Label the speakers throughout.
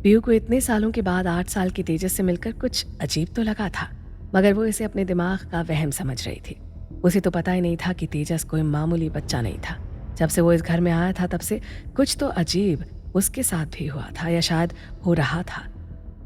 Speaker 1: PU को इतने सालों के बाद 8 साल की तेजस से मिलकर कुछ अजीब तो लगा था, मगर वो इसे अपने दिमाग का वहम समझ रही थी। उसे तो पता ही नहीं था कि तेजस कोई मामूली बच्चा नहीं था। जब से वो इस घर में आया था तब से कुछ तो अजीब उसके साथ भी हुआ था, या शायद हो रहा था,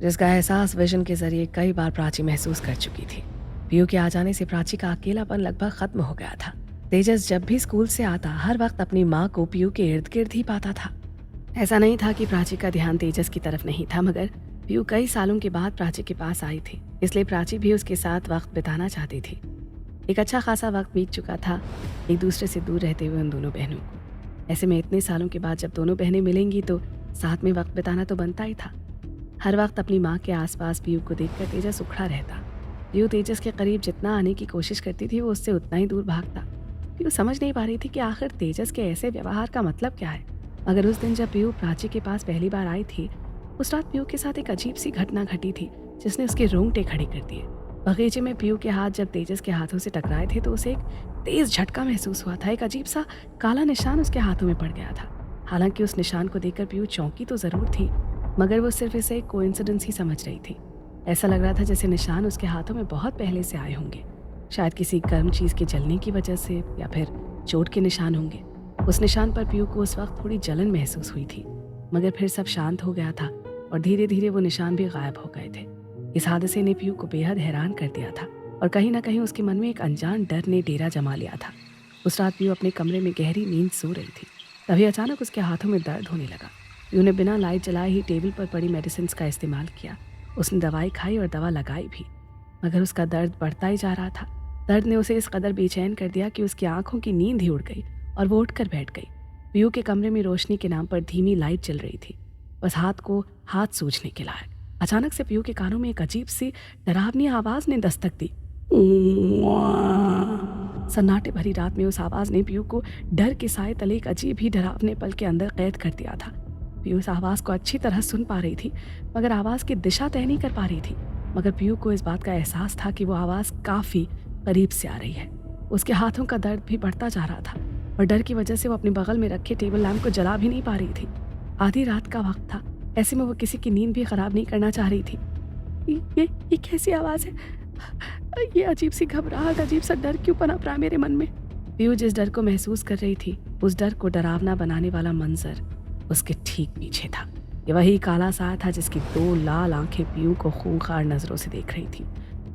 Speaker 1: जिसका एहसास विजन के जरिए कई बार प्राची महसूस कर चुकी थी। पीयू के आ जाने से प्राची का अकेलापन लगभग खत्म हो गया था। तेजस जब भी स्कूल से आता हर वक्त अपनी माँ को पीयू के इर्द गिर्द ही पाता था। ऐसा नहीं था कि प्राची का ध्यान तेजस की तरफ नहीं था, मगर पीयू कई सालों के बाद प्राची के पास आई थी, इसलिए प्राची भी उसके साथ वक्त बिताना चाहती थी। एक अच्छा खासा वक्त बीत चुका था एक दूसरे से दूर रहते हुए उन दोनों बहनों को। ऐसे में इतने सालों के बाद जब दोनों बहनें मिलेंगी तो साथ में वक्त बिताना तो बनता ही था। हर वक्त अपनी माँ के आसपास पीयू को देखकर तेजस उखड़ा रहता। पीयू तेजस के करीब जितना आने की कोशिश करती थी वो उससे उतना ही दूर भागता। पीयू समझ नहीं पा रही थी कि आखिर तेजस के ऐसे व्यवहार का मतलब क्या है। मगर उस दिन जब पीयू प्राची के पास पहली बार आई थी, उस रात पीयू के साथ एक अजीब सी घटना घटी थी जिसने उसके रोंगटे खड़े कर दिए। बगीचे में पीयू के हाथ जब तेजस के हाथों से टकराए थे तो उसे एक तेज झटका महसूस हुआ था। एक अजीब सा काला निशान उसके हाथों में पड़ गया था। हालांकि उस निशान को देखकर पीयू चौंकी तो जरूर थी, मगर वो सिर्फ इसे एक कोइंसिडेंस ही समझ रही थी। ऐसा लग रहा था जैसे निशान उसके हाथों में बहुत पहले से आए होंगे, शायद किसी गर्म चीज के जलने की वजह से, या फिर चोट के निशान होंगे। उस निशान पर पीयू को उस वक्त थोड़ी जलन महसूस हुई थी, मगर फिर सब शांत हो गया था और धीरे धीरे वो निशान भी गायब हो गए थे। इस हादसे ने पीयू को बेहद हैरान कर दिया था और कहीं ना कहीं उसके मन में एक अनजान डर ने डेरा जमा लिया था। उस रात पीयू अपने कमरे में गहरी नींद सो रही थी, तभी अचानक उसके हाथों में दर्द होने लगा। पीयू ने बिना लाइट जलाए ही टेबल पर पड़ी मेडिसिन का इस्तेमाल किया। उसने दवाई खाई और दवा लगाई भी, मगर उसका दर्द बढ़ता ही जा रहा था। दर्द ने उसे इस कदर बेचैन कर दिया कि उसकी आंखों की नींद ही उड़ गई और वो उठकर बैठ गई। पीयू के कमरे में रोशनी के नाम पर धीमी लाइट चल रही थी, बस हाथ को हाथ सूझने के लायक। अचानक से पीयू के कानों में एक अजीब सी डरावनी आवाज ने दस्तक दी। सन्नाटे भरी रात में उस आवाज ने पीयू को डर के साए तले एक अजीब ही डरावने पल के अंदर कैद कर दिया था। पीयू उस आवाज को अच्छी तरह सुन पा रही थी, मगर आवाज की दिशा तय नहीं कर पा रही थी। मगर पीयू को इस बात का एहसास था कि वो आवाज काफी करीब से आ रही है। उसके हाथों का दर्द भी बढ़ता जा रहा था और डर की वजह से वो अपने बगल में रखे टेबल लैंप को जला भी नहीं पा रही थी। आधी रात का वक्त था, ऐसे में वो किसी की नींद भी खराब नहीं करना चाह रही थी। ये कैसी आवाज है? ये अजीब सी घबराहट, अजीब सा डर क्यों पनप रहा है मेरे मन में? पीयू जिस डर को महसूस कर रही थी, उस डर को डरावना बनाने वाला मंजर उसके ठीक पीछे था। ये वही काला साया था जिसकी 2 लाल आंखें पीयू को खूंखार नजरों से देख रही थी।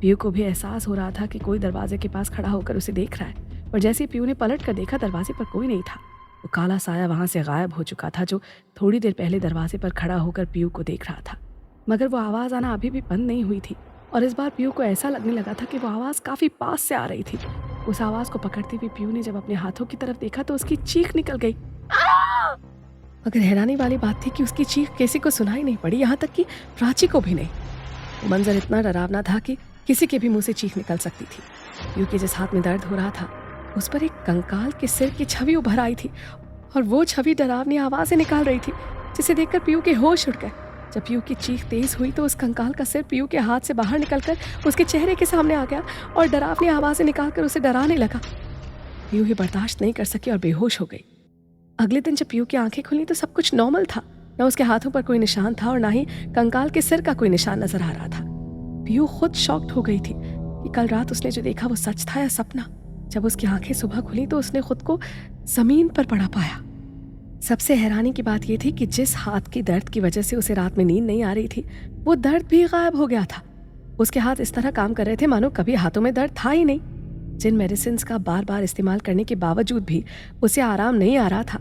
Speaker 1: पीयू को भी एहसास हो रहा था कि कोई दरवाजे के पास खड़ा होकर उसे देख रहा है, और जैसे ही पीयू ने पलट कर देखा, दरवाजे पर कोई नहीं था। वो काला साया वहां से गायब हो चुका था जो थोड़ी देर पहले दरवाजे पर खड़ा होकर पीयू को देख रहा था। मगर वो आवाज आना अभी भी बंद नहीं हुई थी, और इस बार पीयू को ऐसा लगने लगा था कि वो आवाज काफी पास से आ रही थी। उस आवाज को पकड़ती हुई पीयू ने जब अपने हाथों की तरफ देखा तो उसकी चीख निकल गई। मगर हैरानी वाली बात थी कि उसकी चीख किसी को सुनाई नहीं पड़ी, यहाँ तक कि प्राची को भी नहीं। वो मंजर इतना डरावना था कि किसी के भी मुंह से चीख निकल सकती थी। पीयू के जिस हाथ में दर्द हो रहा था उस पर एक कंकाल के सिर की छवि उभर आई थी, और वो छवि डरावनी आवाजें निकाल रही थी, जिसे देखकर पीयू के होश उड़ गए। जब पीयू की चीख तेज हुई तो उस कंकाल का सिर पीयू के हाथ से बाहर निकलकर उसके चेहरे के सामने आ गया और डरावनी आवाजें निकालकर उसे डराने लगा। पीयू ही बर्दाश्त नहीं कर सकी और बेहोश हो गई। अगले दिन जब पीयू की आंखें खुली तो सब कुछ नॉर्मल था। न उसके हाथों पर कोई निशान था और ना ही कंकाल के सिर का कोई निशान नजर आ रहा था। पीयू खुद शॉक्ड हो गई थी कि कल रात उसने जो देखा वो सच था या सपना। जब उसकी आंखें सुबह खुली तो उसने खुद को जमीन पर पड़ा पाया। सबसे हैरानी की बात यह थी कि जिस हाथ की दर्द की वजह से उसे रात में नींद नहीं आ रही थी, वो दर्द भी गायब हो गया था। उसके हाथ इस तरह काम कर रहे थे मानो कभी हाथों में दर्द था ही नहीं। जिन मेडिसिन का बार बार इस्तेमाल करने के बावजूद भी उसे आराम नहीं आ रहा था।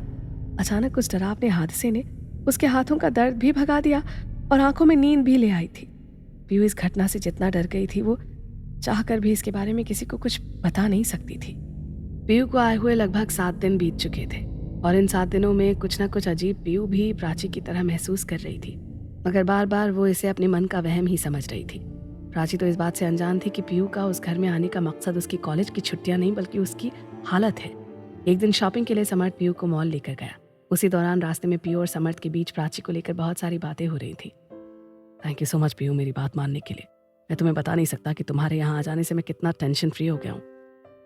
Speaker 1: अचानक उस डरावने हादसे ने उसके हाथों का दर्द भी भगा दिया और आंखों में नींद भी ले आई थी। पीयू इस घटना से जितना डर गई थी वो चाहकर भी इसके बारे में किसी को कुछ बता नहीं सकती थी। पीयू को आए हुए लगभग 7 दिन बीत चुके थे और इन 7 दिनों में कुछ ना कुछ अजीब पीयू भी प्राची की तरह महसूस कर रही थी, मगर बार बार वो इसे अपने मन का वहम ही समझ रही थी। प्राची तो इस बात से अनजान थी कि पीयू का उस घर में आने का मकसद उसकी कॉलेज की छुट्टियां नहीं बल्कि उसकी हालत है। एक दिन शॉपिंग के लिए समर्थ पीयू को मॉल लेकर गया। उसी दौरान रास्ते में पीयू और समर्थ के बीच प्राची को लेकर बहुत सारी बातें हो रही थी। Thank you so much Piyu मेरी बात मानने के लिए। मैं तुम्हें बता नहीं सकता कि तुम्हारे यहाँ आ जाने से मैं कितना टेंशन फ्री हो गया हूँ।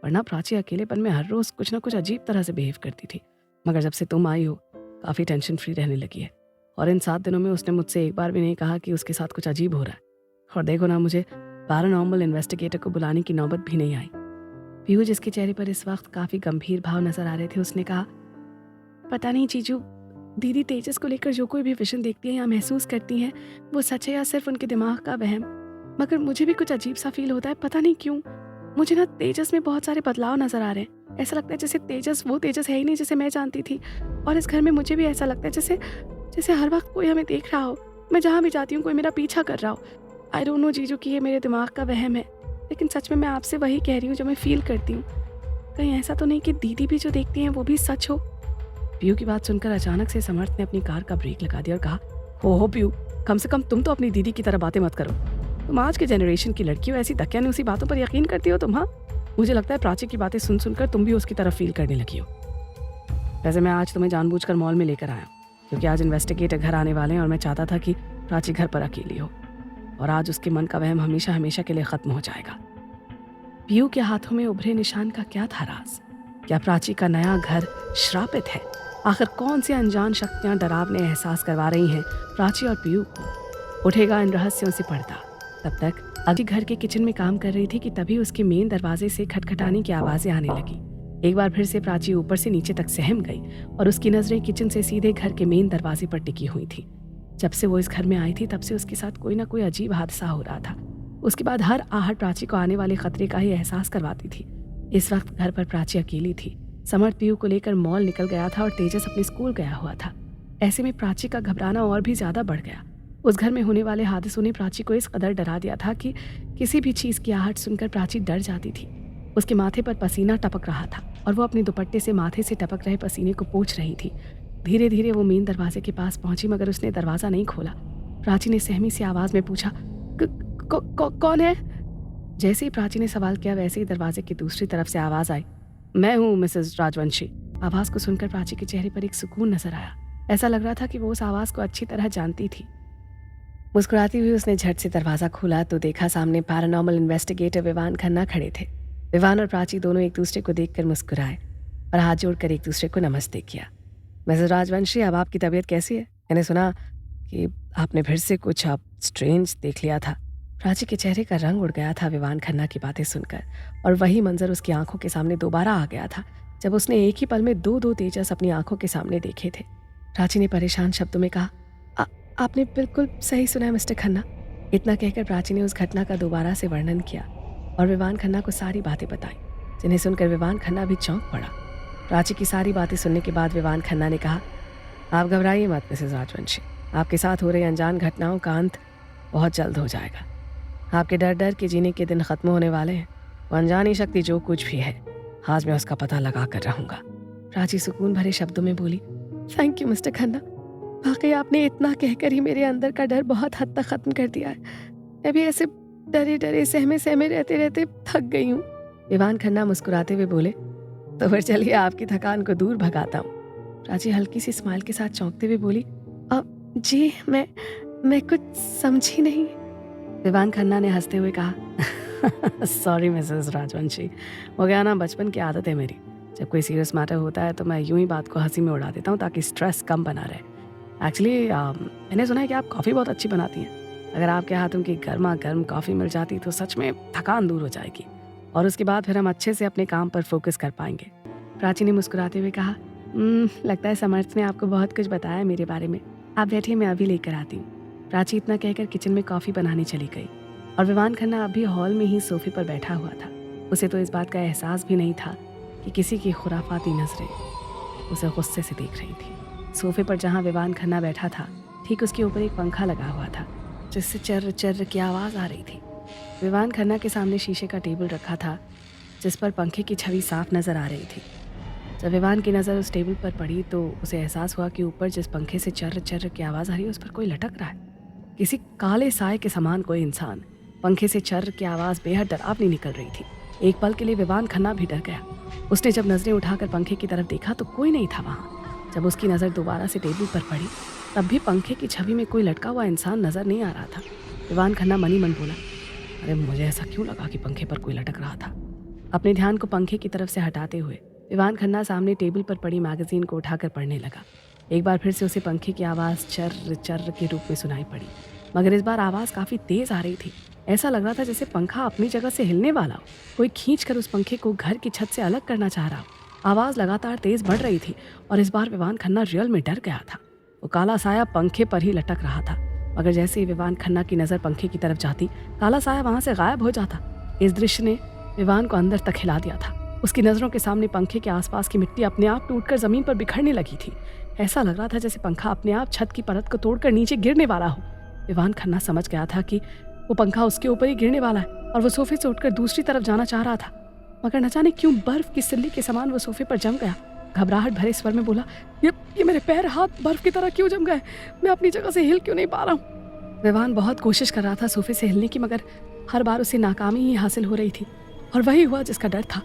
Speaker 1: वरना प्राची अकेलेपन में हर रोज कुछ ना कुछ अजीब तरह से बिहेव करती थी, मगर जब से तुम आई हो काफी टेंशन फ्री रहने लगी है। और इन 7 दिनों में उसने मुझसे एक बार भी नहीं कहा कि उसके साथ कुछ अजीब हो रहा है। और देखो ना, मुझे पैरानॉर्मल इन्वेस्टिगेटर को बुलाने की नौबत भी नहीं आई। पीहू, जिसके चेहरे पर इस वक्त काफ़ी गंभीर भाव नजर आ रहे थे, उसने कहा, पता नहीं जीजू, दीदी तेजस को लेकर जो कोई भी विजन देखती हैं या महसूस करती हैं वो सच है या सिर्फ उनके दिमाग का वहम। मगर मुझे भी कुछ अजीब सा फील होता है, पता नहीं क्यों। मुझे ना तेजस में बहुत सारे बदलाव नजर आ रहे हैं। ऐसा लगता है जैसे तेजस वो तेजस है ही नहीं जैसे मैं जानती थी। और इस घर में मुझे भी ऐसा लगता है जैसे जैसे हर वक्त कोई हमें देख रहा हो। मैं जहाँ भी जाती हूँ कोई मेरा पीछा कर रहा हो। आई डोंट नो जीजू कि ये मेरे दिमाग का वहम है, लेकिन सच में मैं आपसे वही कह रही हूँ जो मैं फील करती हूँ। कहीं ऐसा तो नहीं कि दीदी भी जो देखती हैं वो भी सच हो। पीयू की बात सुनकर अचानक से समर्थ ने अपनी कार का ब्रेक लगा दिया और कहा, हो पीयू, कम से कम तुम तो अपनी दीदी की तरह बातें मत करो। तुम आज के जनरेशन की लड़की हो, ऐसी दकियानुसी बातों पर यकीन करती हो तुम। हाँ, मुझे लगता है प्राची की बातें सुन सुनकर तुम भी उसकी तरफ फील करने लगी हो। वैसे मैं आज तुम्हें जानबूझकर मॉल में लेकर आया क्योंकि आज इन्वेस्टिगेटर घर आने वाले हैं और मैं चाहता था कि प्राची घर पर अकेली हो और आज उसके मन का वहम हमेशा हमेशा के लिए खत्म हो जाएगा। पीयू के हाथों में उभरे निशान का क्या था राज? क्या प्राची का नया घर श्रापित है? आखिर कौन सी अनजान शक्तियां डरावने एहसास करवा रही हैं प्राची और पीयू को? उठेगा इन रहस्यों से पर्दा। तब तक अभी घर के किचन में काम कर रही थी कि तभी उसके मेन दरवाजे से खटखटाने की आवाजें आने लगी। एक बार फिर से प्राची ऊपर से नीचे तक सहम गई और उसकी नजरें किचन से सीधे घर के मेन दरवाजे पर टिकी हुई थी। जब से वो इस घर में आई थी तब से उसके साथ कोई ना कोई अजीब हादसा हो रहा था। उसके बाद हर आहट प्राची को आने वाले खतरे का ही एहसास करवाती थी। इस वक्त घर पर प्राची अकेली थी। समर्थ पीयू को लेकर मॉल निकल गया था और तेजस अपने स्कूल गया हुआ था। ऐसे में प्राची का घबराना और भी ज्यादा बढ़ गया। उस घर में होने वाले हादसों ने प्राची को इस कदर डरा दिया था कि किसी भी चीज की आहट सुनकर प्राची डर जाती थी। उसके माथे पर पसीना टपक रहा था और वो अपने दुपट्टे से माथे से टपक रहे पसीने को पोंछ रही थी। धीरे धीरे वो मेन दरवाजे के पास पहुंची मगर उसने दरवाजा नहीं खोला। प्राची ने सहमी सी आवाज में पूछा, कौन है? जैसे ही प्राची ने सवाल किया वैसे ही दरवाजे की दूसरी तरफ से आवाज आई, मैं हूँ मिसेस राजवंशी। आवाज को सुनकर प्राची के चेहरे पर एक सुकून नजर आया। ऐसा लग रहा था कि वो उस आवाज को अच्छी तरह जानती थी। मुस्कुराती हुई उसने झट से दरवाजा खोला तो देखा सामने पैरानॉर्मल इन्वेस्टिगेटर विवान खन्ना खड़े थे। विवान और प्राची दोनों एक दूसरे को देखकर मुस्कुराए और हाथ जोड़कर एक दूसरे को नमस्ते किया। मिसेस राजवंशी, अब आपकी तबीयत कैसी है? मैंने सुना कि आपने फिर से कुछ आप स्ट्रेंज देख लिया था। प्राची के चेहरे का रंग उड़ गया था विवान खन्ना की बातें सुनकर और वही मंजर उसकी आंखों के सामने दोबारा आ गया था जब उसने एक ही पल में दो तेजस अपनी आंखों के सामने देखे थे। प्राची ने परेशान शब्दों में कहा, आपने बिल्कुल सही सुना है मिस्टर खन्ना। इतना कहकर प्राची ने उस घटना का दोबारा से वर्णन किया और विवान खन्ना को सारी बातें बताई, जिन्हें सुनकर विवान खन्ना भी चौंक पड़ा। प्राची की सारी बातें सुनने के बाद विवान खन्ना ने कहा, आप घबराइए मत मिसेस राजवंशी, आपके साथ हो रही अनजान घटनाओं का अंत बहुत जल्द हो जाएगा। आपके डर डर के जीने के दिन खत्म होने वाले हैं। वो अनजानी शक्ति जो कुछ भी है आज मैं उसका पता लगा कर रहूंगा। प्राची सुकून भरे शब्दों में बोली, थैंक यू मिस्टर खन्ना, वाकई आपने इतना कहकर ही मेरे अंदर का डर बहुत हद तक खत्म कर दिया है। मैं भी ऐसे डरे डरे सहमे सहमे रहते रहते थक गई हूँ। विवान खन्ना मुस्कुराते हुए बोले, तो फिर चलिए आपकी थकान को दूर भगाता हूँ। प्राची हल्की सी स्माइल के साथ चौंकते हुए बोली, जी मैं कुछ समझी नहीं। विवान खन्ना ने हंसते हुए कहा, सॉरी मिसेस राजवंशी, हो गया ना, बचपन की आदत है मेरी। जब कोई सीरियस मैटर होता है तो मैं यूं ही बात को हंसी में उड़ा देता हूँ ताकि स्ट्रेस कम बना रहे। एक्चुअली मैंने सुना है कि आप कॉफ़ी बहुत अच्छी बनाती हैं। अगर आपके हाथों की गर्मा गर्म कॉफ़ी मिल जाती तो सच में थकान दूर हो जाएगी और उसके बाद फिर हम अच्छे से अपने काम पर फोकस कर पाएंगे। प्राची ने मुस्कुराते हुए कहा, लगता है समर्थ ने आपको बहुत कुछ बताया मेरे बारे में। आप बैठिए, मैं अभी लेकर आती हूँ। प्राची इतना कहकर किचन में कॉफ़ी बनाने चली गई और विवान खन्ना अभी हॉल में ही सोफे पर बैठा हुआ था। उसे तो इस बात का एहसास भी नहीं था कि किसी की खुराफाती नजरें उसे गुस्से से देख रही थी। सोफे पर जहाँ विवान खन्ना बैठा था ठीक उसके ऊपर एक पंखा लगा हुआ था जिससे चर्र चर्र की आवाज़ आ रही थी। विवान खन्ना के सामने शीशे का टेबल रखा था जिस पर पंखे की छवि साफ नज़र आ रही थी। जब विवान की नज़र उस टेबल पर पड़ी तो उसे एहसास हुआ कि ऊपर जिस पंखे से चर्र चर्र की आवाज़ आ रही है उस पर कोई लटक रहा है। किसी काले साए के समान कोई इंसान। पंखे से चर्र की आवाज़ बेहद डरावनी निकल रही थी। एक पल के लिए विवान खन्ना भी डर गया। उसने जब नज़रें उठाकर पंखे की तरफ देखा तो कोई नहीं था वहाँ। जब उसकी नज़र दोबारा से टेबल पर पड़ी तब भी पंखे की छवि में कोई लटका हुआ इंसान नज़र नहीं आ रहा था। विवान खन्ना मनी मन बोला, अरे मुझे ऐसा क्यों लगा कि पंखे पर कोई लटक रहा था। अपने ध्यान को पंखे की तरफ से हटाते हुए विवान खन्ना सामने टेबल पर पड़ी मैगजीन को उठाकर पढ़ने लगा। एक बार फिर से उसे पंखे की आवाज़ चर्र चर्र के रूप में सुनाई पड़ी, मगर इस बार आवाज़ काफ़ी तेज़ आ रही थी। ऐसा लग रहा था जैसे पंखा अपनी जगह से हिलने वाला हो, कोई खींचकर उस पंखे को घर की छत से अलग करना चाह रहा हो। आवाज़ लगातार तेज़ बढ़ रही थी और इस बार विवान खन्ना रियल में डर गया था। वो काला साया पंखे पर ही लटक रहा था, मगर जैसे ही विवान खन्ना की नज़र पंखे की तरफ जाती, काला साया वहाँ से गायब हो जाता। इस दृश्य ने विवान को अंदर तक हिला दिया था। उसकी नज़रों के सामने पंखे के आसपास की मिट्टी अपने आप टूटकर ज़मीन पर बिखरने लगी थी। ऐसा लग रहा था जैसे पंखा अपने आप छत की परत को तोड़कर नीचे गिरने वाला हो। विवान खन्ना समझ गया था कि वो पंखा उसके ऊपर ही गिरने वाला है और वो सोफे से उठकर दूसरी तरफ जाना चाह रहा था, मगर न जाने क्यों बर्फ की सिल्ली के समान वो सोफे पर जम गया। घबराहट भरे स्वर में बोला, ये मेरे पैर हाथ बर्फ की तरह क्यों जम गए? मैं अपनी जगह से हिल क्यों नहीं पा रहा हूँ? विवान बहुत कोशिश कर रहा था सोफे से हिलने की, मगर हर बार उसे नाकामी ही हासिल हो रही थी। और वही हुआ जिसका डर था।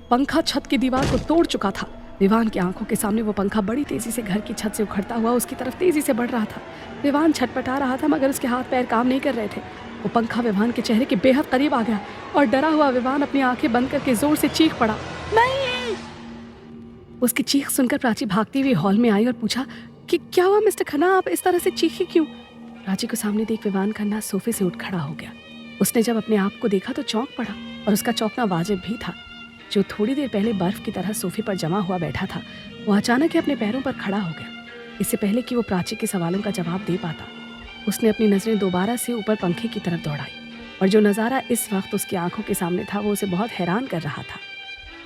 Speaker 1: पंखा छत की दीवार को तोड़ चुका था। विवान की आंखों के सामने वो पंखा बड़ी तेजी से घर की छत से उखड़ता हुआ उसकी तरफ तेजी से बढ़ रहा था। विवान छटपटा रहा था, मगर उसके हाथ पैर काम नहीं कर रहे थे। वो पंखा विवान के चेहरे के बेहद करीब आ गया और डरा हुआ विवान अपनी आंखें बंद करके जोर से चीख पड़ा, नहीं। उसकी चीख सुनकर प्राची भागती हुई हॉल में आई और पूछा कि क्या हुआ मिस्टर खन्ना, आप इस तरह से चीखे क्यों? प्राची को सामने देख विवान खन्ना सोफे से उठ खड़ा हो गया। उसने जब अपने आप को देखा तो चौंक पड़ा, और उसका चौंकना वाजिब भी था। जो थोड़ी देर पहले बर्फ की तरह सोफे पर जमा हुआ बैठा था, वो अचानक ही अपने पैरों पर खड़ा हो गया। इससे पहले कि वो प्राची के सवालों का जवाब दे पाता, उसने अपनी नज़रें दोबारा से ऊपर पंखे की तरफ दौड़ाई, और जो नज़ारा इस वक्त उसकी आंखों के सामने था वो उसे बहुत हैरान कर रहा था।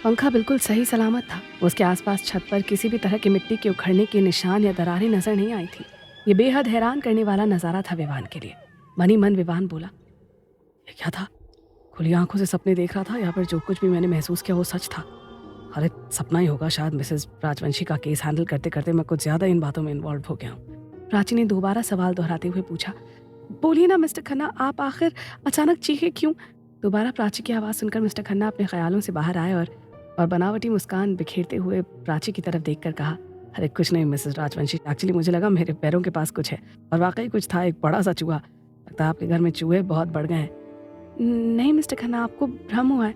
Speaker 1: पंखा बिल्कुल सही सलामत था। उसके आसपास छत पर किसी भी तरह की मिट्टी के उखड़ने के निशान या दरारें नजर नहीं आई थी। ये बेहद हैरान करने वाला नज़ारा था विवान के लिए। मनी मन विवान बोला, ये क्या था? खुली आंखों से सपने देख रहा था या फिर जो कुछ भी मैंने महसूस किया वो सच था? अरे सपना ही होगा शायद। मिसेस राजवंशी का केस हैंडल करते करते मैं कुछ ज़्यादा इन बातों में इन्वॉल्व हो गया हूँ। प्राची ने दोबारा सवाल दोहराते हुए पूछा, बोलिए ना मिस्टर खन्ना, आप आखिर अचानक चीखे क्यों? दोबारा प्राची की आवाज़ सुनकर मिस्टर खन्ना अपने ख्यालों से बाहर आए और बनावटी मुस्कान बिखेरते हुए प्राची की तरफ देखकर कहा, अरे कुछ नहीं मिसेस राजवंशी, एक्चुअली मुझे लगा मेरे पैरों के पास कुछ है, और वाकई कुछ था, एक बड़ा सा चूहा। लगता है आपके घर में चूहे बहुत बढ़ गए हैं। नहीं मिस्टर खन्ना, आपको भ्रम हुआ है।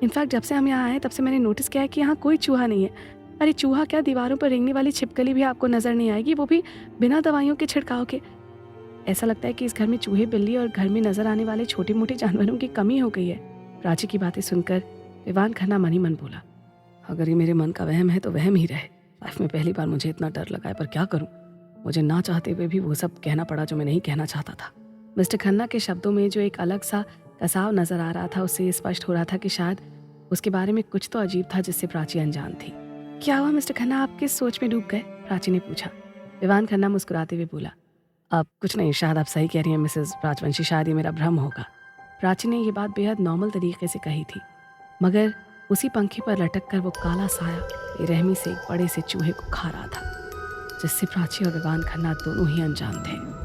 Speaker 1: इनफैक्ट जब से हम यहाँ आए तब से मैंने नोटिस किया है कि यहाँ कोई चूहा नहीं है। अरे चूहा क्या, दीवारों पर रेंगने वाली छिपकली भी आपको नज़र नहीं आएगी, वो भी बिना दवाइयों के छिड़काव के। ऐसा लगता है कि इस घर में चूहे, बिल्ली और घर में नज़र आने वाले छोटे मोटे जानवरों की कमी हो गई है। प्राची की बातें सुनकर विवान खन्ना मन ही मन बोला, अगर ये मेरे मन का वहम है तो वहम ही रहे। लाइफ में पहली बार मुझे इतना डर लगा है, पर क्या करूँ, मुझे ना चाहते हुए भी वो सब कहना पड़ा जो मैं नहीं कहना चाहता था। मिस्टर खन्ना के शब्दों में जो एक अलग सा कसाव नजर आ रहा था, उससे स्पष्ट हो रहा था कि शायद उसके बारे में कुछ तो अजीब था जिससे प्राची अनजान थी। क्या हुआ मिस्टर खन्ना, आप किस सोच में डूब गए? प्राची ने पूछा। विवान खन्ना मुस्कुराते हुए बोला, अब कुछ नहीं, शायद आप सही कह रही हैं मिसेस राजवंशी, शायद ये मेरा भ्रम होगा। प्राची ने ये बात बेहद नॉर्मल तरीके से कही थी, मगर उसी पंखे पर लटक कर वो काला साया बेरहमी से एक बड़े से चूहे को खा रहा था, जिससे प्राची और विवान खन्ना दोनों ही अनजान थे।